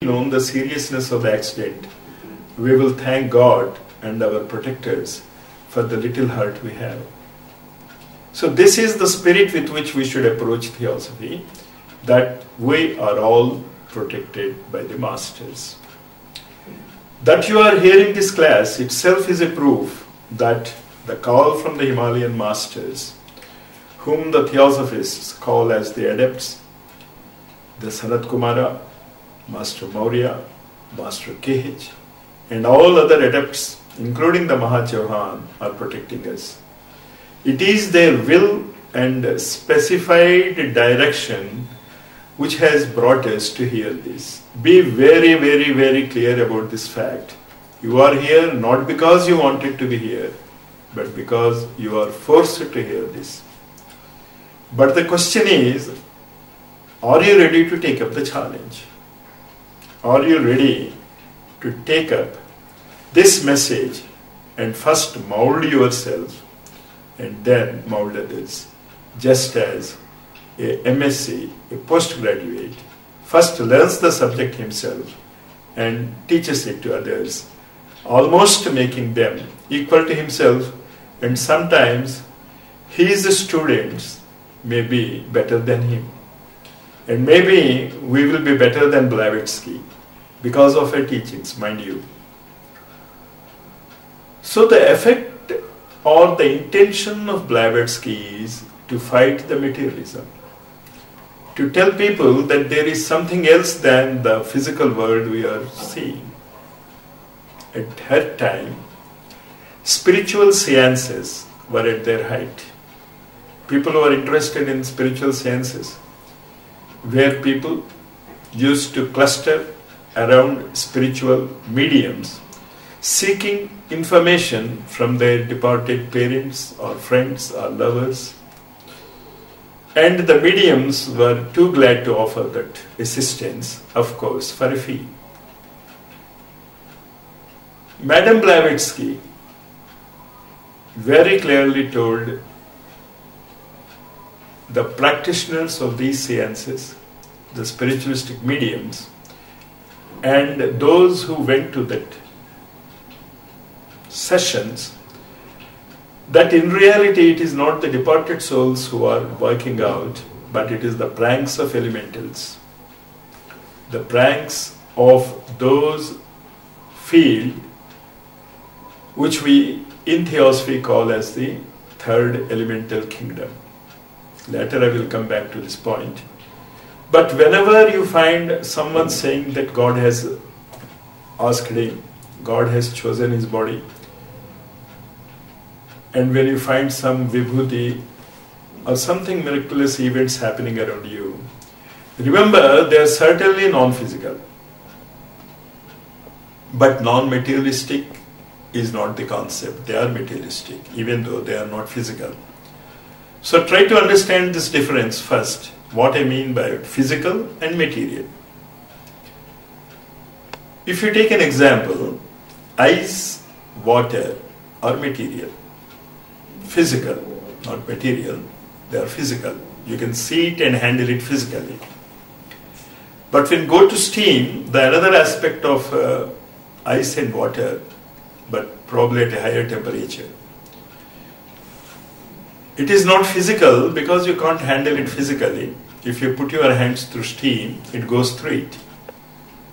known the seriousness of the accident, we will thank God and our protectors for the little hurt we have. So this is the spirit with which we should approach Theosophy, that we are all protected by the masters. That you are hearing this class itself is a proof that the call from the Himalayan masters, whom the Theosophists call as the adepts, the Sanat Kumara, Master Maurya, Master KH, and all other adepts, including the Mahachauhan, are protecting us. It is their will and specified direction which has brought us to hear this. Be very, very, very clear about this fact. You are here not because you wanted to be here, but because you are forced to hear this. But the question is, are you ready to take up the challenge? Are you ready to take up this message and first mold yourself and then mold others? Just as a MSc, a postgraduate, first learns the subject himself and teaches it to others, almost making them equal to himself, and sometimes his students may be better than him. And maybe we will be better than Blavatsky because of our teachings, mind you. So the effect or the intention of Blavatsky is to fight the materialism, to tell people that there is something else than the physical world we are seeing. At her time, spiritual seances were at their height. People who are interested in spiritual sciences, where people used to cluster around spiritual mediums, seeking information from their departed parents or friends or lovers. And the mediums were too glad to offer that assistance, of course, for a fee. Madame Blavatsky very clearly told the practitioners of these seances, the spiritualistic mediums, and those who went to that sessions, that in reality it is not the departed souls who are working out, but it is the pranks of elementals, the pranks of those field which we in Theosophy call as the third elemental kingdom. Later I will come back to this point. But whenever you find someone saying that God has asked him, God has chosen his body, and when you find some vibhuti or something miraculous events happening around you, remember they are certainly non-physical. But non-materialistic is not the concept. They are materialistic, even though they are not physical. So try to understand this difference first, what I mean by it, physical and material. If you take an example, ice, water are material. Physical, not material, they are physical. You can see it and handle it physically. But when go to steam, the another aspect of ice and water, but probably at a higher temperature. It is not physical because you can't handle it physically. If you put your hands through steam, it goes through it.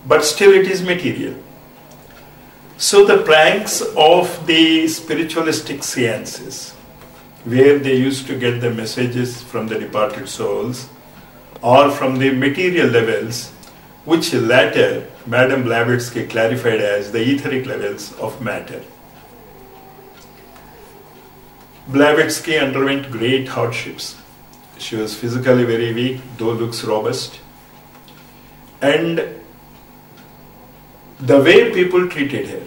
But still it is material. So the pranks of the spiritualistic seances, where they used to get the messages from the departed souls or from the material levels, which latter Madame Blavatsky clarified as the etheric levels of matter. Blavatsky underwent great hardships. She was physically very weak, though looks robust. And the way people treated her,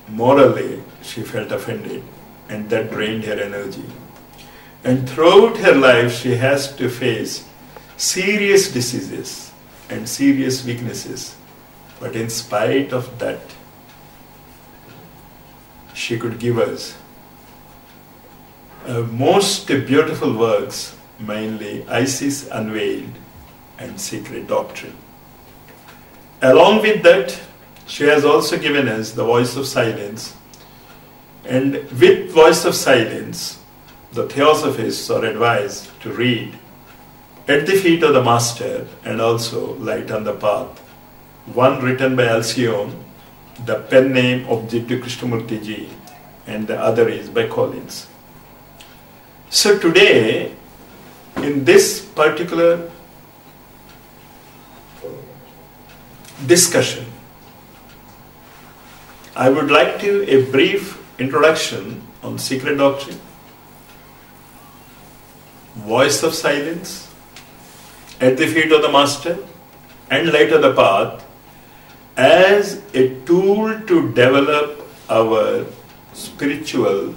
morally she felt offended, and that drained her energy. And throughout her life she has to face serious diseases and serious weaknesses. But in spite of that, she could give us most beautiful works, mainly Isis Unveiled and Secret Doctrine. Along with that, she has also given us the voice of silence. And with voice of silence, the Theosophists are advised to read At the Feet of the Master and also Light on the Path. One written by Alcyone, the pen name of Jiddu Krishnamurti ji, and the other is by Collins. So today, in this particular discussion, I would like to a brief introduction on secret doctrine, voice of silence, at the feet of the master, and light of the path as a tool to develop our spiritual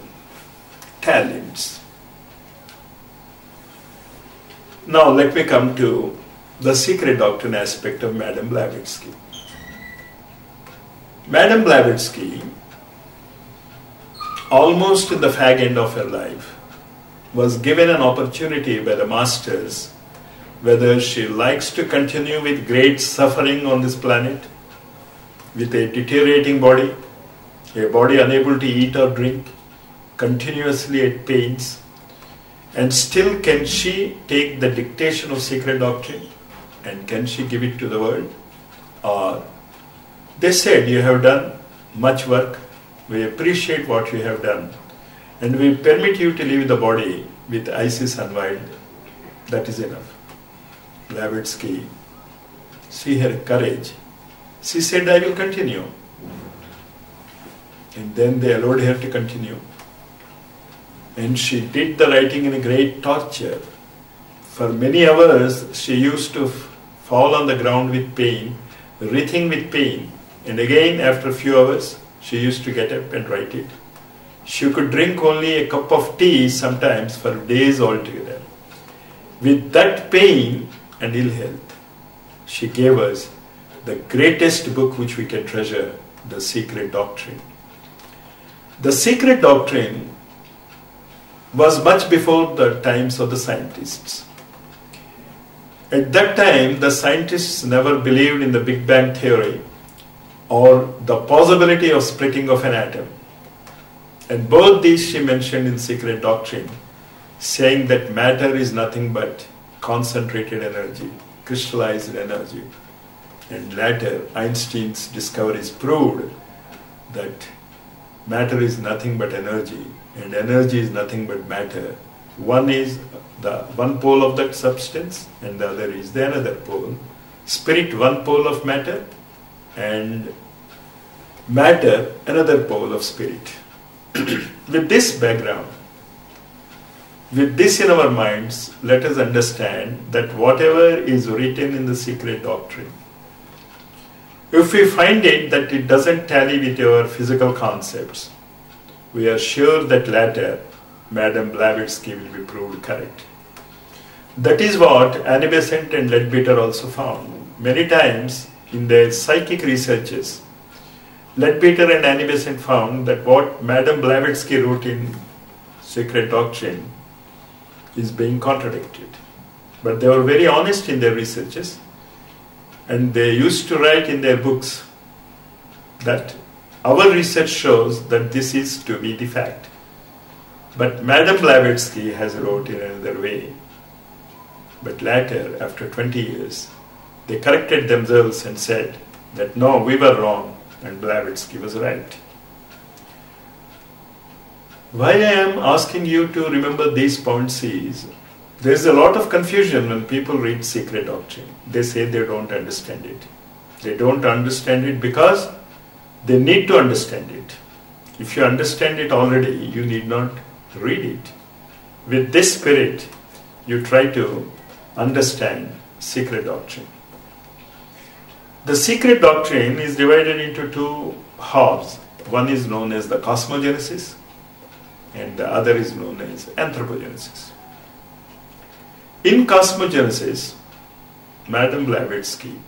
talents. Now let me come to the secret doctrine aspect of Madame Blavatsky. Madame Blavatsky, almost in the fag end of her life, was given an opportunity by the masters whether she likes to continue with great suffering on this planet, with a deteriorating body, a body unable to eat or drink, continuously at pains, and still can she take the dictation of secret doctrine and can she give it to the world? Or they said, you have done much work, we appreciate what you have done, and we permit you to leave the body with Isis unveiled. That is enough. Blavatsky, see her courage. She said, I will continue. And then they allowed her to continue. And she did the writing in a great torture. For many hours, she used to fall on the ground with pain, writhing with pain. And again, after a few hours, she used to get up and write it. She could drink only a cup of tea sometimes for days altogether. With that pain and ill health, she gave us the greatest book which we can treasure, The Secret Doctrine. The Secret Doctrine was much before the times of the scientists. At that time, the scientists never believed in the Big Bang theory or the possibility of splitting of an atom. And both these she mentioned in Secret Doctrine, saying that matter is nothing but concentrated energy, crystallized energy. And later, Einstein's discoveries proved that matter is nothing but energy, and energy is nothing but matter. One is the one pole of that substance, and the other is the another pole. Spirit, one pole of matter, and matter, another pole of spirit. With this background, with this in our minds, let us understand that whatever is written in the Secret Doctrine, if we find it that it doesn't tally with our physical concepts, we are sure that later Madame Blavatsky will be proved correct. That is what Annie Besant and Leadbeater also found. Many times in their psychic researches, Leadbeater and Annie Besant found that what Madame Blavatsky wrote in Secret Doctrine is being contradicted. But they were very honest in their researches, and they used to write in their books that our research shows that this is to be the fact. But Madame Blavatsky has wrote in another way. But later, after 20 years, they corrected themselves and said that no, we were wrong and Blavatsky was right. Why I am asking you to remember these points is, there is a lot of confusion when people read Secret Doctrine. They say they don't understand it. They don't understand it because they need to understand it. If you understand it already, you need not read it. With this spirit, you try to understand Secret Doctrine. The Secret Doctrine is divided into two halves. One is known as the cosmogenesis, and the other is known as anthropogenesis. In cosmogenesis, Madame Blavatsky